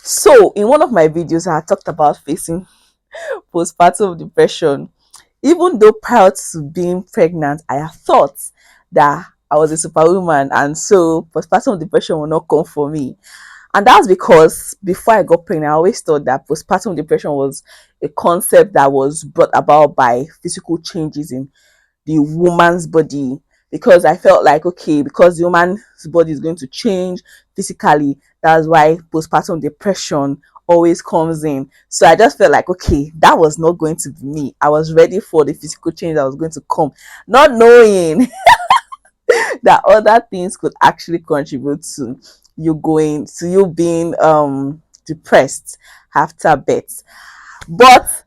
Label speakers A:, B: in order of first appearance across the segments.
A: So, in one of my videos, I talked about facing postpartum depression. Even though prior to being pregnant, I have thought that I was a superwoman, and so postpartum depression will not come for me. And that's because before I got pregnant, I always thought that postpartum depression was a concept that was brought about by physical changes in the woman's body, because I felt like, okay, because the woman's body is going to change physically, that's why postpartum depression always comes in. So I just felt like, okay, that was not going to be me. I was ready for the physical change that was going to come, not knowing that other things could actually contribute to you being depressed after birth. But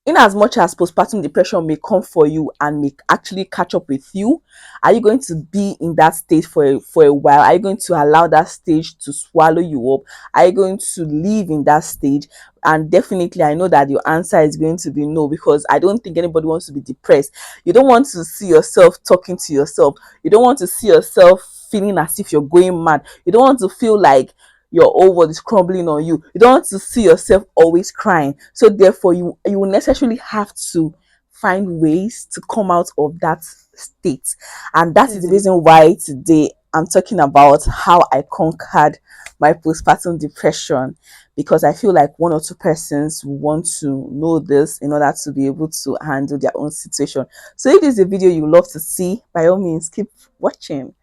A: in as much as postpartum depression may come for you and may actually catch up with you, are you going to be in that stage for a while? Are you going to allow that stage to swallow you up? Are you going to live in that stage? And definitely, I know that your answer is going to be no, because I don't think anybody wants to be depressed. You don't want to see yourself talking to yourself. You don't want to see yourself feeling as if you're going mad. You don't want to feel like your whole world is crumbling on you. You don't want to see yourself always crying. So therefore, you will necessarily have to find ways to come out of that state. And that is the reason why today I'm talking about how I conquered my postpartum depression, because I feel like one or two persons want to know this in order to be able to handle their own situation. So if this is a video you love to see, by all means keep watching.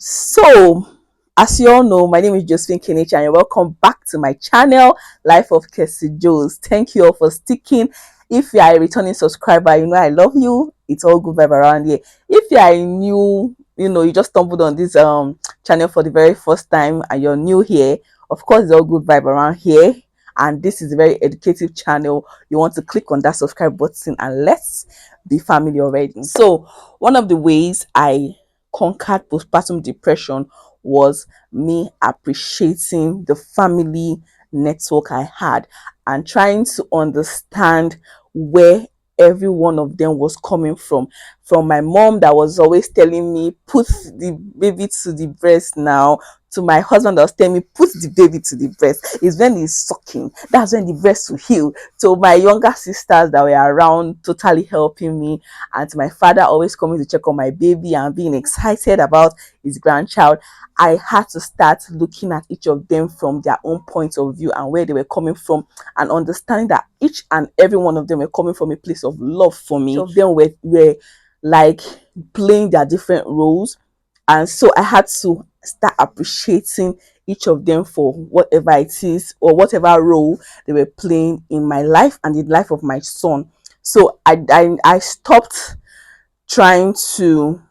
A: So, as you all know, my name is Josephine Kenichi, and you're welcome back to my channel, Life of Kessie Joes. Thank you all for sticking. If you are a returning subscriber, you know I love you. It's all good vibe around here. If you are new, you just stumbled on this channel for the very first time and you're new here, of course it's all good vibe around here. And this is a very educative channel. You want to click on that subscribe button and let's be family already. So, one of the ways I conquered postpartum depression was me appreciating the family network I had and trying to understand where every one of them was coming from. From my mom, that was always telling me, put the baby to the breast now, to my husband that was telling me, put the baby to the breast. It's when he's sucking, that's when the breast will heal. To my younger sisters that were around, totally helping me, and to my father always coming to check on my baby and being excited about his grandchild, I had to start looking at each of them from their own point of view and where they were coming from, and understanding that each and every one of them were coming from a place of love for me. Each of them were like playing their different roles, and so I had to start appreciating each of them for whatever it is or whatever role they were playing in my life and in the life of my son. So I stopped trying to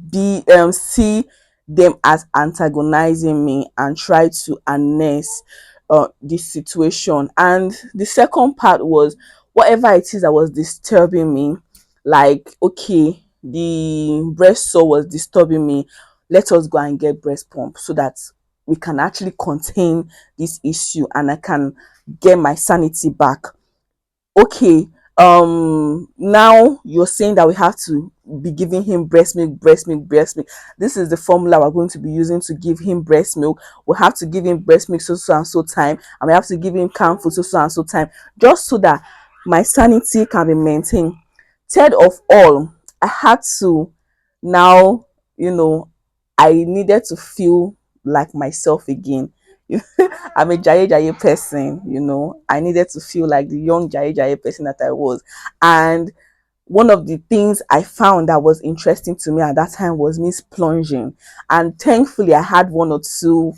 A: be see them as antagonizing me and try to harness this situation. And the second part was whatever it is that was disturbing me, like, okay, the breast sore was disturbing me, let us go and get breast pump so that we can actually contain this issue and I can get my sanity back. Okay, now you're saying that we have to be giving him breast milk, breast milk, breast milk. This is the formula we're going to be using to give him breast milk. We have to give him breast milk so and so time, and we have to give him canned food so and so time, just so that my sanity can be maintained. Third of all, I had to now, I needed to feel like myself again. I'm a jaye jaye person, I needed to feel like the young jaye jaye person that I was. And one of the things I found that was interesting to me at that time was me plunging. And thankfully, I had one or two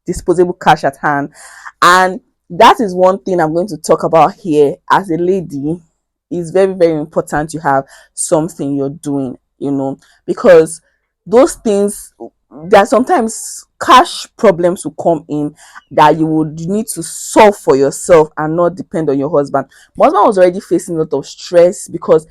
A: disposable cash at hand. And that is one thing I'm going to talk about here. As a lady, it's very, very important you have something you're doing, because those things, there are sometimes cash problems will come in that you would need to solve for yourself and not depend on your husband. My husband was already facing a lot of stress because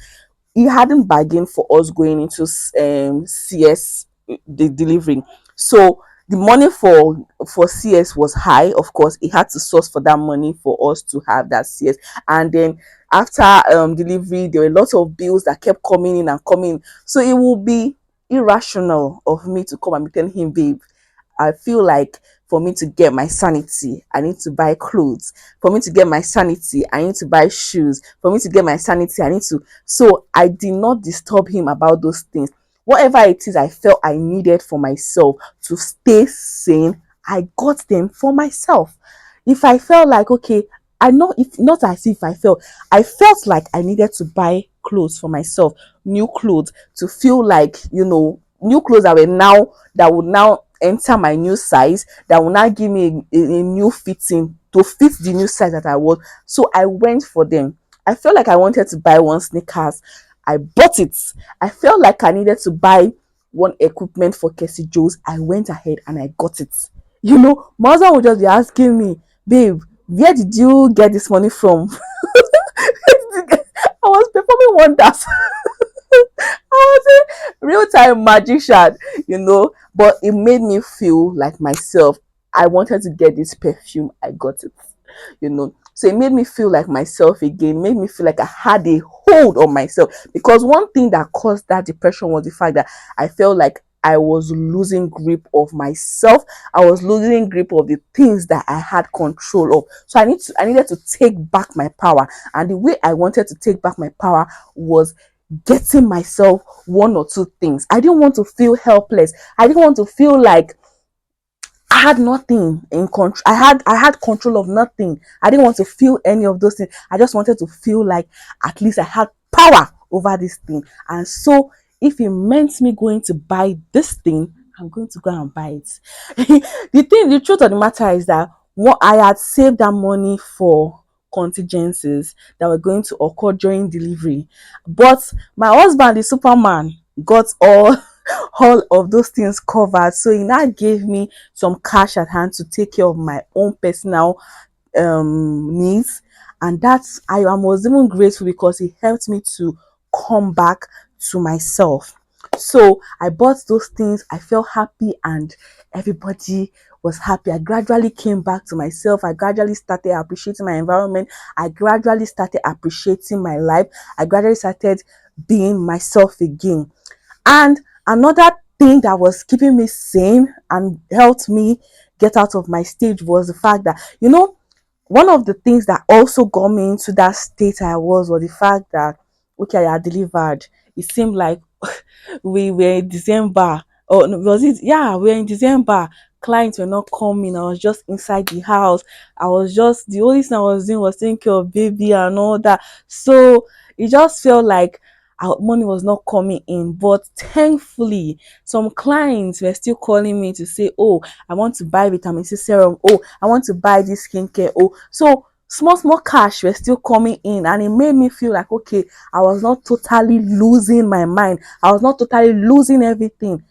A: he hadn't bargained for us going into CS, the delivering. So the money for CS was high. Of course, he had to source for that money for us to have that CS. And then after delivery, there were lots of bills that kept coming in and coming. So it would be irrational of me to come and be telling him, babe, I feel like for me to get my sanity, I need to buy clothes. For me to get my sanity, I need to buy shoes. For me to get my sanity, I need to. So I did not disturb him about those things. Whatever it is I felt I needed for myself to stay sane, I got them for myself. If I felt like, okay, I know, if not as if I felt like I needed to buy clothes for myself, new clothes, to feel like, new clothes that would now enter my new size, that will now give me a new fitting to fit the new size that I want. So I went for them. I felt like I wanted to buy one sneakers. I bought it. I felt like I needed to buy one equipment for Cassie Joe's. I went ahead and I got it. My husband would just be asking me, babe, where did you get this money from? I was performing wonders. I was a real time magician, but it made me feel like myself. I wanted to get this perfume, I got it, So it made me feel like myself again, made me feel like I had a hold on myself. Because one thing that caused that depression was the fact that I felt like I was losing grip of myself. I was losing grip of the things that I had control of. So I needed to take back my power. And the way I wanted to take back my power was getting myself one or two things. I didn't want to feel helpless. I didn't want to feel like I had nothing in control. I had control of nothing. I didn't want to feel any of those things. I just wanted to feel like at least I had power over this thing. And so if it meant me going to buy this thing, I'm going to go and buy it. The truth of the matter is that what I had saved that money for contingencies that were going to occur during delivery. But my husband, the Superman, got all of those things covered. So he now gave me some cash at hand to take care of my own personal needs. And I was even grateful because it helped me to come back to myself. So I bought those things. I felt happy and everybody was happy. I gradually came back to myself. I gradually started appreciating my environment. I gradually started appreciating my life. I gradually started being myself again. And another thing that was keeping me sane and helped me get out of my stage was the fact that, one of the things that also got me into that state was the fact that, okay, I had delivered. It seemed like we were in December. Oh, no, was it? Yeah, we were in December. Clients were not coming. I was just inside the house. The only thing I was doing was taking care of baby and all that. So it just felt like our money was not coming in. But thankfully, some clients were still calling me to say, oh, I want to buy vitamin C serum. Oh, I want to buy this skincare. Oh, so small cash were still coming in, and it made me feel like, okay, I was not totally losing my mind. I was not totally losing everything.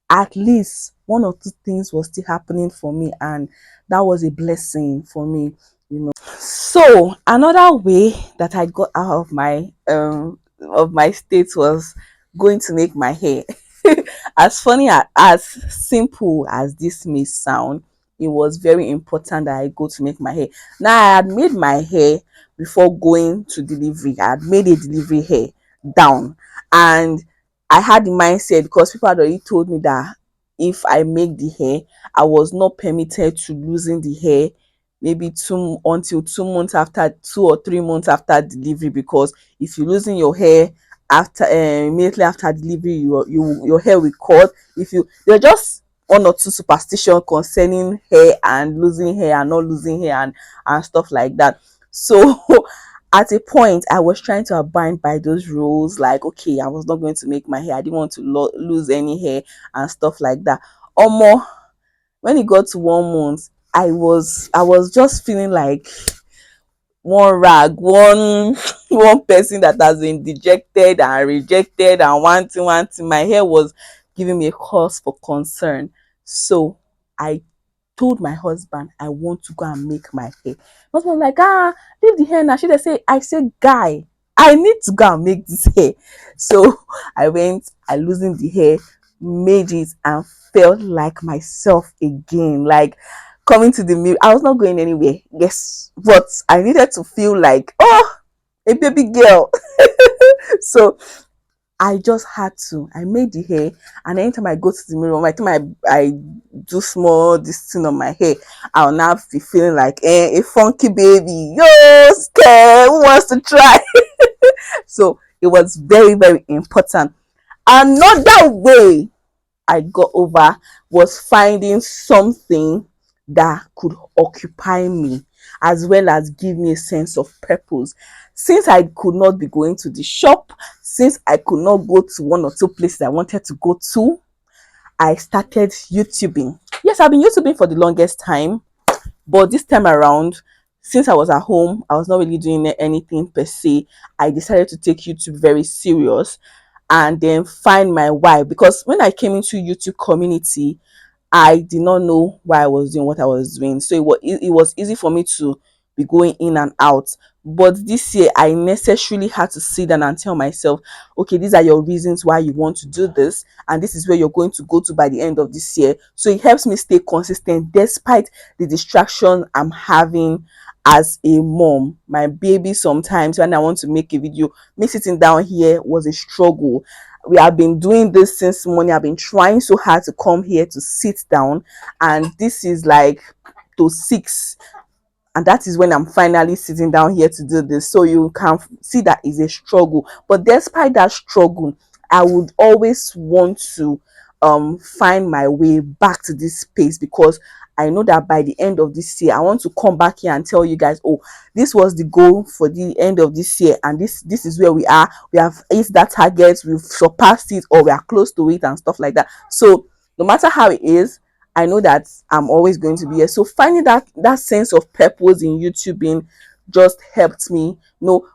A: At least one or two things was still happening for me, and that was a blessing for me. So another way that I got out of my state was going to make my hair. As funny as simple as this may sound, it was very important that I go to make my hair. Now I had made my hair before going to delivery. I had made a delivery hair down, and I had the mindset because people had already told me that if I make the hair, I was not permitted to losing the hair maybe until 2 months after 2 or 3 months after delivery, because if you're losing your hair after immediately after delivery, your hair will cut. If you There are just one or two superstition concerning hair and losing hair and not losing hair and stuff like that. So at a point I was trying to abide by those rules, like, okay, I was not going to make my hair, I didn't want to lose any hair and stuff like that. Omo, when it got to 1 month, I was just feeling like one rag, one one person that has been dejected and rejected and one thing. My hair was giving me a cause for concern. So I told my husband I want to go and make my hair. My husband was like, leave the hair now. I said, guy, I need to go and make this hair. So I loosened the hair, made it, and felt like myself again. Like coming to the mirror. I was not going anywhere, yes, but I needed to feel like, oh, a baby girl. So I just had to. I made the hair, and anytime I go to the mirror, by the time I do small this thing on my hair, I'll now be feeling like a funky baby. Yo, scared. Who wants to try? So it was very, very important. Another way I got over was finding something that could occupy me as well as give me a sense of purpose. Since I could not be going to the shop, since I could not go to one or two places I wanted to go to, I started YouTubing. Yes, I've been YouTubing for the longest time, but this time around, since I was at home, I was not really doing anything per se. I decided to take YouTube very serious and then find my why, because when I came into YouTube community, I did not know why I was doing what I was doing. So it was easy for me to be going in and out. But this year, I necessarily had to sit down and tell myself, okay, these are your reasons why you want to do this, and this is where you're going to go to by the end of this year. So it helps me stay consistent despite the distraction I'm having as a mom. My baby, sometimes when I want to make a video, me sitting down here was a struggle. We have been doing this since morning. I've been trying so hard to come here to sit down, and this is like to 6, and that is when I'm finally sitting down here to do this. So you can see that is a struggle, but despite that struggle, I would always want to find my way back to this space, because I know that by the end of this year, I want to come back here and tell you guys, oh, this was the goal for the end of this year, and this is where we are. We have hit that target, we've surpassed it, or we are close to it, and stuff like that. So no matter how it is, I know that I'm always going to be here. So finding that sense of purpose in YouTubing just helped me.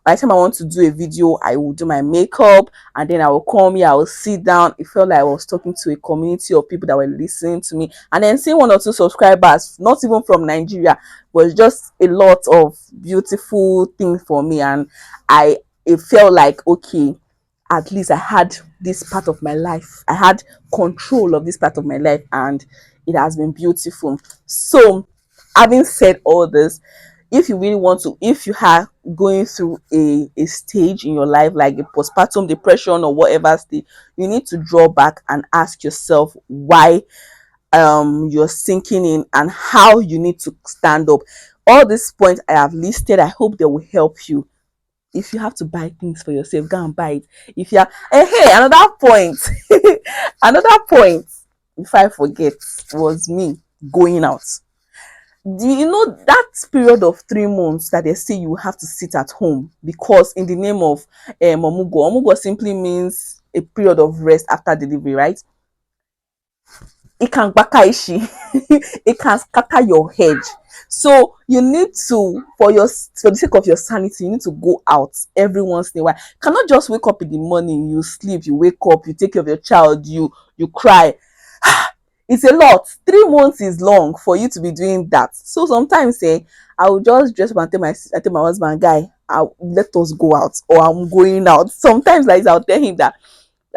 A: By the time I want to do a video, I will do my makeup, and then I will come here, I will sit down. It felt like I was talking to a community of people that were listening to me, and then seeing 1 or 2 subscribers, not even from Nigeria, was just a lot of beautiful things for me. And it felt like, okay, at least I had this part of my life. I had control of this part of my life, and it has been beautiful. So, having said all this, if you really want to, if you are going through a stage in your life like a postpartum depression or whatever stage, you need to draw back and ask yourself why you're sinking in and how you need to stand up. All these points I have listed, I hope they will help you. If you have to buy things for yourself, go and buy it. If you are, hey, another point, another point, if I forget, was me going out. Do you know that period of 3 months that they say you have to sit at home because in the name of omugo simply means a period of rest after delivery, right? It can bakaishi, it can scatter your head. So you need to, for the sake of your sanity, you need to go out every once in a while. You cannot just wake up in the morning, you sleep, you wake up, you take care of your child, you cry. It's a lot. 3 months is long for you to be doing that. So sometimes I will just dress up and tell my husband, guy, let us go out, or I'm going out. Sometimes like I'll tell him that.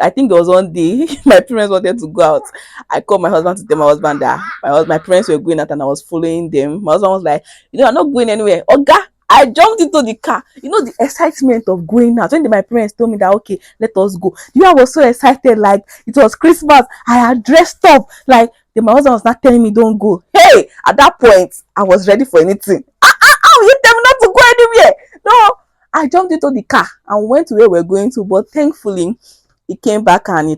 A: I think there was one day my parents wanted to go out. I called my husband to tell my husband that my parents were going out and I was following them. My husband was like, I'm not going anywhere. Oga, I jumped into the car. The excitement of going out. When my parents told me that, okay, let us go. I was so excited, like it was Christmas. I had dressed up. Like my husband was not telling me don't go. Hey, at that point, I was ready for anything. You tell me not to go anywhere. No, I jumped into the car and went to where we were going to, but thankfully, he came back and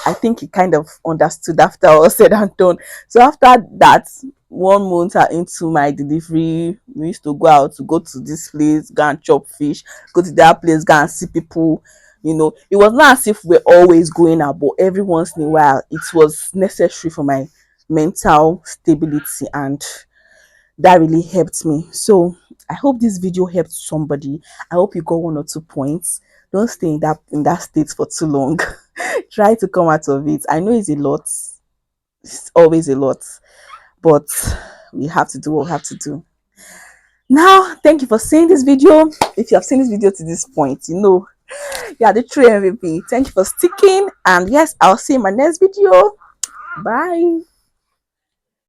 A: I think he kind of understood after all said and done. So after that, 1 month into my delivery, we used to go out, to go to this place, go and chop fish, go to that place, go and see people. It was not as if we're always going out, but every once in a while, it was necessary for my mental stability, and that really helped me. So I hope this video helped somebody. I hope you got 1 or 2 points. Don't stay in that state for too long. Try to come out of it. I know it's a lot. It's always a lot, but we have to do what we have to do. Now, thank you for seeing this video. If you have seen this video to this point, yeah, the true MVP. Thank you for sticking, and yes, I'll see you in my next video. Bye.